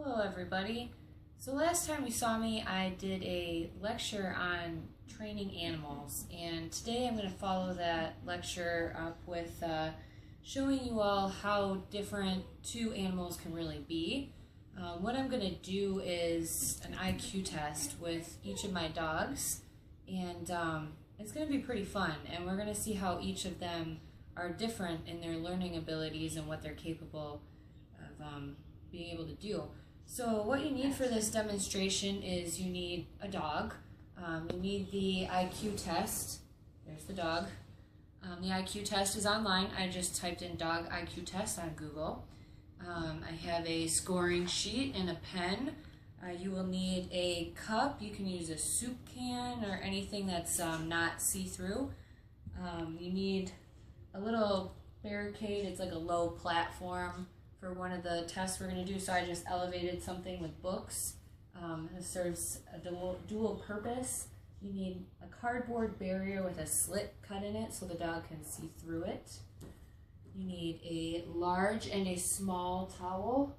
Hello everybody. So last time you saw me, I did a lecture on training animals, and today I'm going to follow that lecture up with showing you all how different two animals can really be. What I'm going to do is an IQ test with each of my dogs, and it's going to be pretty fun, and we're going to see how each of them are different in their learning abilities and what they're capable of being able to do. So what you need for this demonstration is you need a dog, you need the IQ test. There's the dog. The IQ test is online. I just typed in dog IQ test on Google. I have a scoring sheet and a pen. You will need a cup. You can use a soup can or anything that's not see-through. You need a little barricade. It's like a low platform for one of the tests we're going to do, so I just elevated something with books. It serves a dual purpose. You need a cardboard barrier with a slit cut in it so the dog can see through it. You need a large and a small towel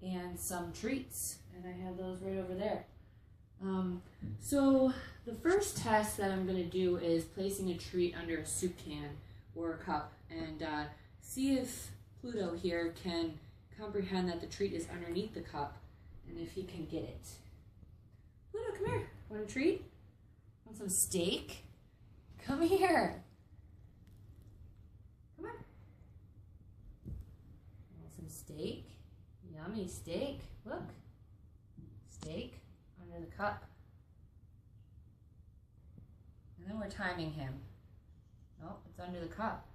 and some treats, and I have those right over there. So the first test that I'm going to do is placing a treat under a soup can or a cup, and see if Pluto here can comprehend that the treat is underneath the cup and if he can get it. Pluto, come here. Want a treat? Want some steak? Come here. Come on. Want some steak? Yummy steak. Look. Steak under the cup. And then we're timing him. Nope, it's under the cup.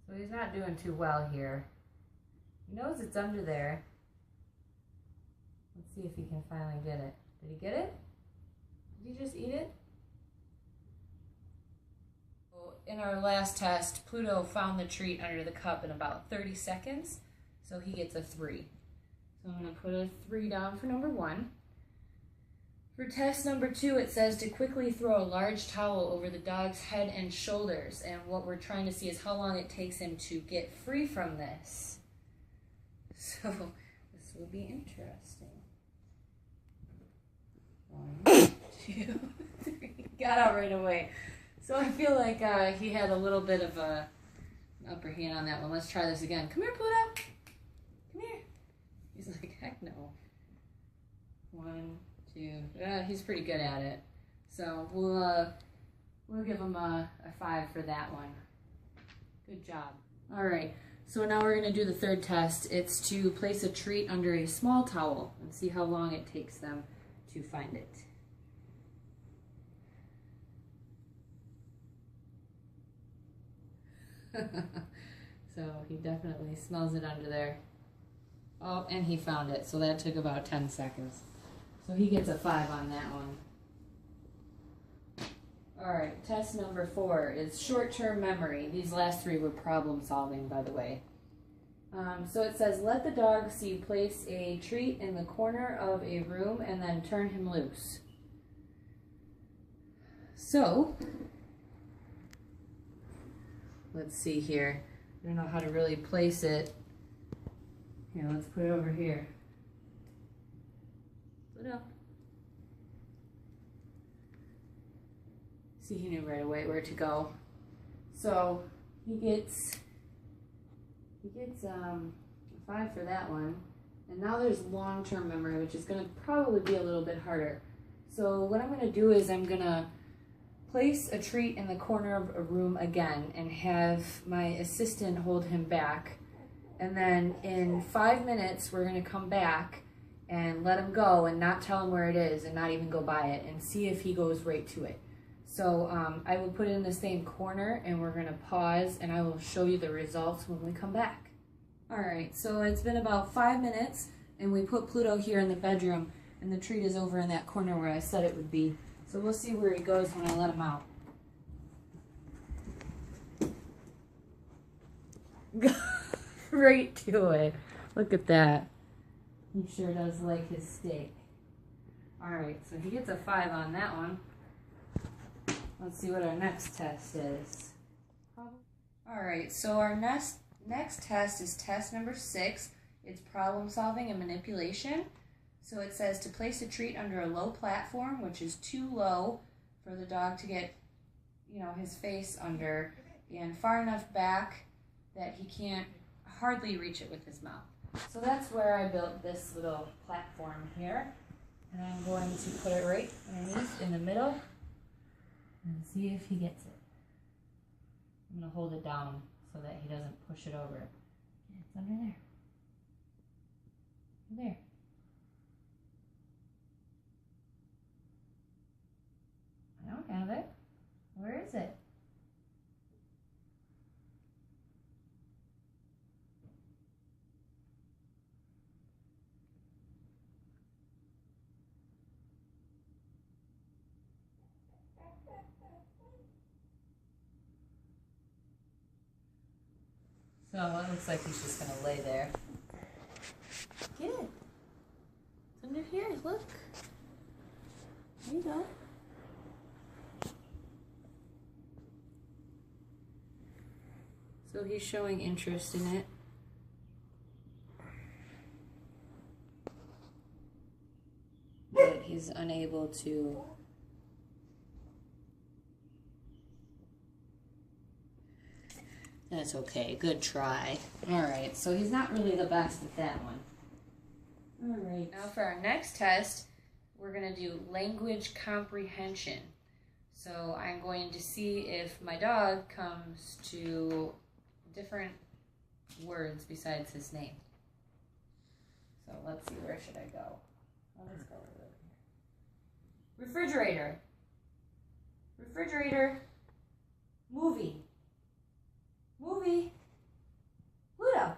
So he's not doing too well here. He knows it's under there. Let's see if he can finally get it. Did he get it? Did he just eat it? In our last test, Pluto found the treat under the cup in about 30 seconds, so he gets a 3. So I'm going to put a 3 down for number 1. For test number 2, it says to quickly throw a large towel over the dog's head and shoulders, and what we're trying to see is how long it takes him to get free from this. So this will be interesting. 1, 2, 3. Got out right away. So I feel like he had a little bit of an upper hand on that one. Let's try this again. Come here, Pluto. Come here. He's like, heck no. 1, 2. He's pretty good at it. So we'll give him a 5 for that one. Good job. All right. So now we're going to do the third test. It's to place a treat under a small towel and see how long it takes them to find it. So he definitely smells it under there. Oh, and he found it. So that took about 10 seconds. So he gets a 5 on that one. Alright, test number 4 is short-term memory. These last 3 were problem solving, by the way. So it says, let the dog see place a treat in the corner of a room and then turn him loose. So, let's see here. I don't know how to really place it. Here, let's put it over here. Pluto. See, he knew right away where to go. So he gets a 5 for that one. And now there's long-term memory, which is going to probably be a little bit harder. So what I'm going to do is I'm going to place a treat in the corner of a room again and have my assistant hold him back. And then in 5 minutes, we're going to come back and let him go and not tell him where it is and not even go by it and see if he goes right to it. So I will put it in the same corner and we're going to pause and I will show you the results when we come back. Alright, so it's been about 5 minutes and we put Pluto here in the bedroom and the treat is over in that corner where I said it would be. So we'll see where he goes when I let him out. Right to it. Look at that. He sure does like his steak. Alright, so he gets a 5 on that one. Let's see what our next test is. Alright, so our next test is test number 6. It's problem solving and manipulation. So it says to place a treat under a low platform, which is too low for the dog to get, his face under, and far enough back that he can't hardly reach it with his mouth. So that's where I built this little platform here. And I'm going to put it right underneath in the middle and see if he gets it. I'm going to hold it down so that he doesn't push it over. It's under there. There. I don't have it. Where is it? So it looks like he's just going to lay there. Get it. It's under here. Look. There you go. So he's showing interest in it. But he's unable to. That's okay. Good try. Alright, so he's not really the best at that one. Alright. Now for our next test, we're going to do language comprehension. So I'm going to see if my dog comes to different words besides his name. So let's see, where should I go? Let's go over here. Refrigerator. Refrigerator. Movie. Movie. Pluto.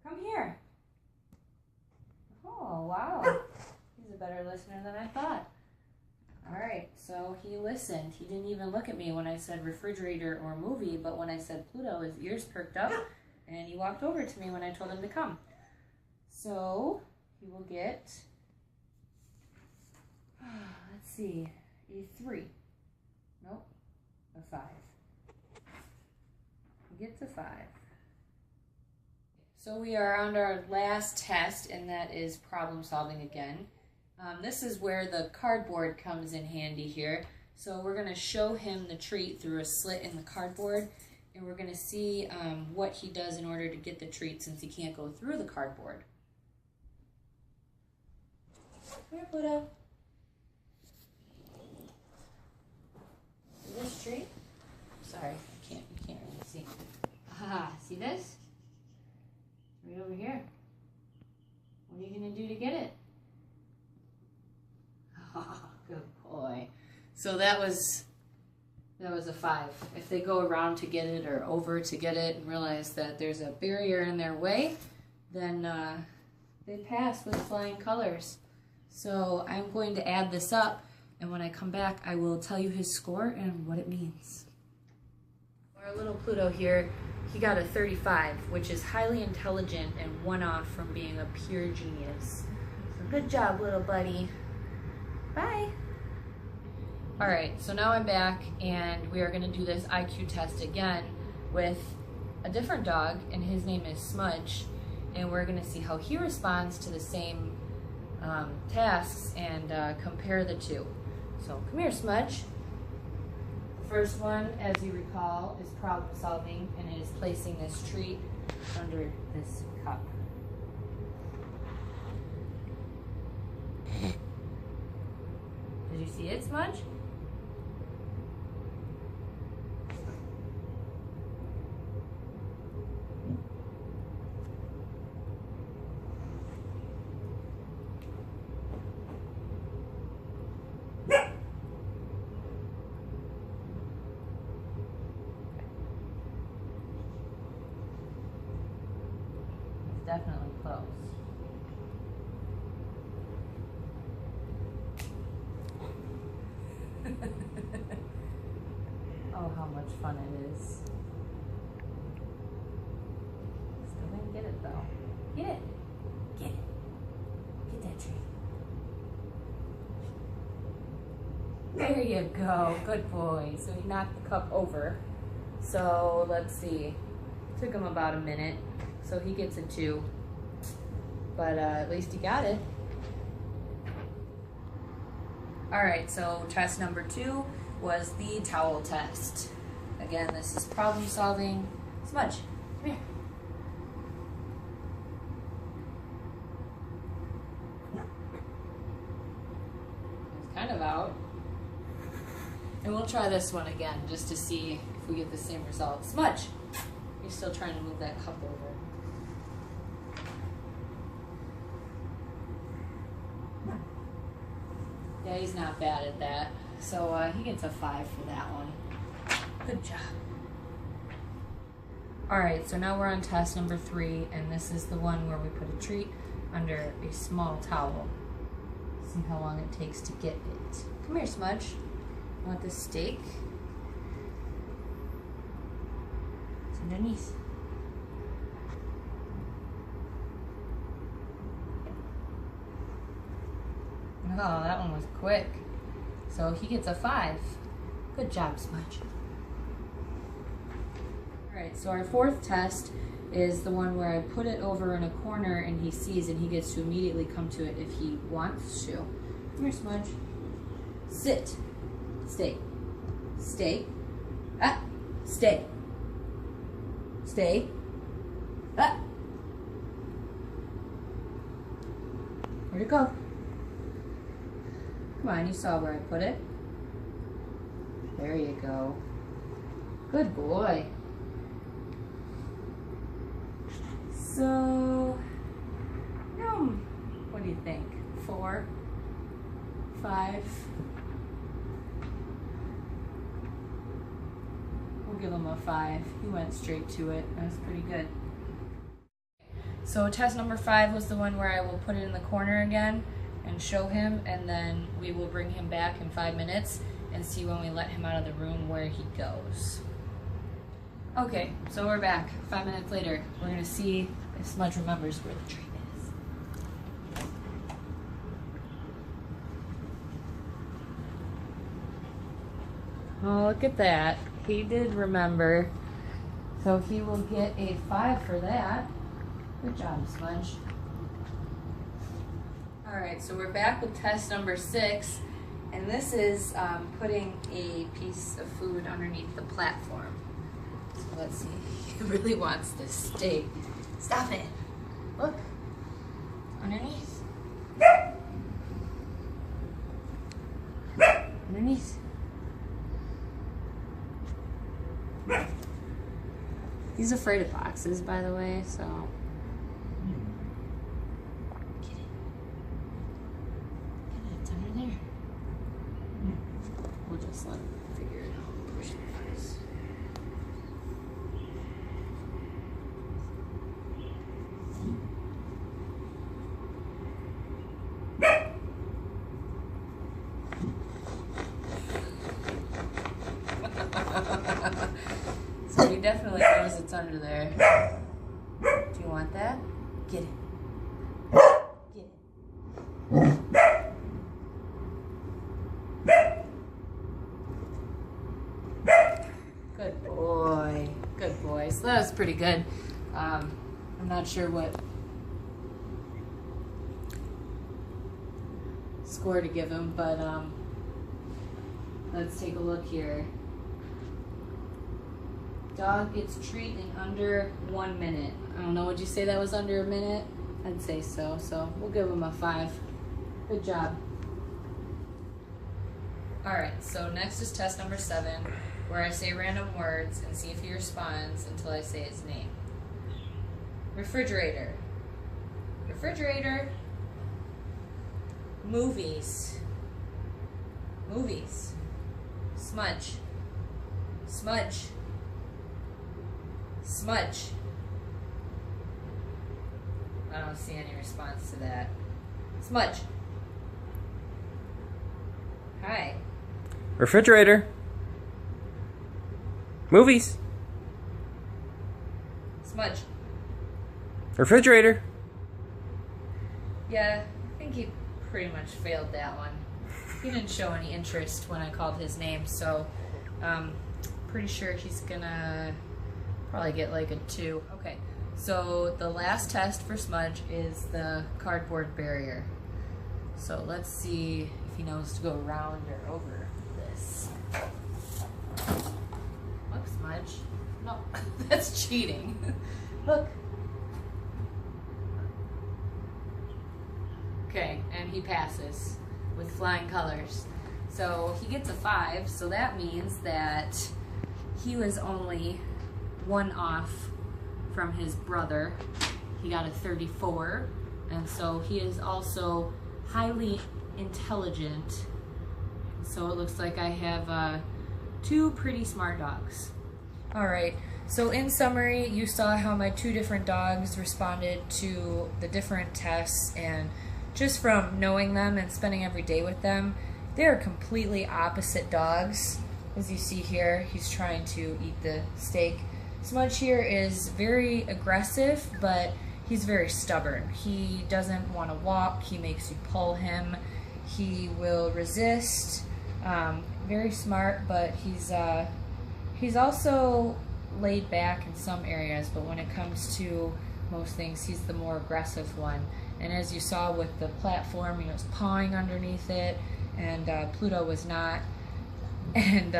Come here. Oh, wow. He's a better listener than I thought. Alright, so he listened. He didn't even look at me when I said refrigerator or movie, but when I said Pluto, his ears perked up, and he walked over to me when I told him to come. So, he will get, let's see, a 3. Nope, a 5. He gets a 5. So we are on our last test, and that is problem solving again. This is where the cardboard comes in handy here. So we're going to show him the treat through a slit in the cardboard, and we're going to see what he does in order to get the treat since he can't go through the cardboard. Come here, Pluto. See this treat? Sorry, you can't really see. Aha, see this? Right over here. What are you going to do to get it? Oh, good boy. So that was a 5. If they go around to get it or over to get it and realize that there's a barrier in their way, then they pass with flying colors. So I'm going to add this up, and when I come back, I will tell you his score and what it means. Our little Pluto here, he got a 35, which is highly intelligent and one off from being a pure genius. So good job, little buddy. Bye. Alright, so now I'm back, and we are going to do this IQ test again with a different dog, and his name is Smudge, and we're going to see how he responds to the same tasks and compare the two. So come here, Smudge. The first one, as you recall, is problem solving, and it is placing this treat under this cup. Did you see it, Smudge? It's definitely close. Oh, how much fun it is. though. Get it. Get it. Get that treat. There you go. Good boy. So he knocked the cup over. So let's see. Took him about a minute. So he gets a 2. But at least he got it. Alright, so test number 2 was the towel test. Again, this is problem solving. Smudge, come here. He's kind of out. And we'll try this one again just to see if we get the same result. Smudge! You're still trying to move that cup over. Yeah, he's not bad at that. So he gets a 5 for that one. Good job. Alright, so now we're on test number 3, and this is the one where we put a treat under a small towel. See how long it takes to get it. Come here, Smudge. Want this steak? It's underneath. Oh, that one was quick. So he gets a 5. Good job, Smudge. Alright, so our 4th test is the one where I put it over in a corner and he sees, and he gets to immediately come to it if he wants to. Come here, Smudge. Sit. Stay. Stay. Ah. Stay. Stay. Ah. Where'd it go? Come on, you saw where I put it. There you go. Good boy. So, what do you think? 4? 5? We'll give him a 5. He went straight to it. That was pretty good. So test number 5 was the one where I will put it in the corner again and show him, and then we will bring him back in 5 minutes and see when we let him out of the room where he goes. Okay, so we're back 5 minutes later. We're gonna see if Smudge remembers where the treat is. Oh, look at that. He did remember. So he will get a 5 for that. Good job, Smudge. Alright, so we're back with test number 6, and this is putting a piece of food underneath the platform. So let's see, he really wants this steak. Stop it! Look! Underneath. Underneath. He's afraid of boxes, by the way, so... Get it. Get it, it's under there. We'll just let him figure it out. Push it first. So he definitely knows it's under there. Do you want that? Get it. Get it. Good boy. Good boy. So that was pretty good. I'm not sure what score to give him, but let's take a look here. Dog gets treat in under 1 minute. I don't know, would you say that was under a minute? I'd say so, so we'll give him a 5. Good job. Alright, so next is test number 7, where I say random words and see if he responds until I say his name. Refrigerator. Refrigerator. Movies. Movies. Smudge. Smudge. Smudge. I don't see any response to that. Smudge. Hi. Refrigerator. Movies. Smudge. Refrigerator. Yeah, I think he pretty much failed that one. He didn't show any interest when I called his name, so pretty sure he's gonna probably get like a 2. Okay, so the last test for Smudge is the cardboard barrier. So let's see if he knows to go around or over this. Look, Smudge. No, that's cheating. Look. Okay, and he passes with flying colors. So he gets a 5, so that means that he was only 1 off from his brother. He got a 34, and so he is also highly intelligent. So it looks like I have 2 pretty smart dogs. Alright, so in summary, you saw how my 2 different dogs responded to the different tests, and just from knowing them and spending every day with them, they are completely opposite dogs. As you see here, he's trying to eat the steak. Smudge here is very aggressive, but he's very stubborn. He doesn't want to walk. He makes you pull him. He will resist. Very smart, but he's also laid back in some areas, but when it comes to most things, he's the more aggressive one. And as you saw with the platform, he was pawing underneath it, and Pluto was not. And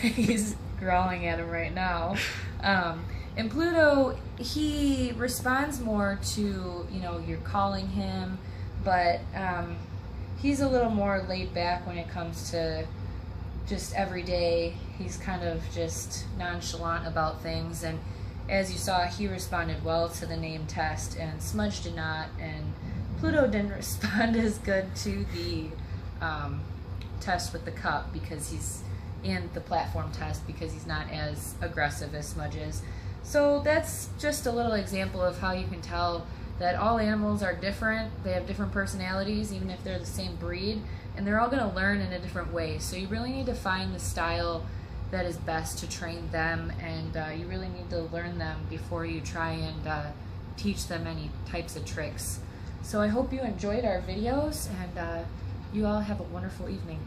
he's growling at him right now. And Pluto, he responds more to, you're calling him, but he's a little more laid back when it comes to just every day. He's kind of just nonchalant about things, and as you saw, he responded well to the name test, and Smudge did not, and Pluto didn't respond as good to the test with the cup and the platform test because he's not as aggressive as Smudge is. So that's just a little example of how you can tell that all animals are different. They have different personalities, even if they're the same breed, and they're all going to learn in a different way. So you really need to find the style that is best to train them, and you really need to learn them before you try and teach them any types of tricks. So I hope you enjoyed our videos, and you all have a wonderful evening.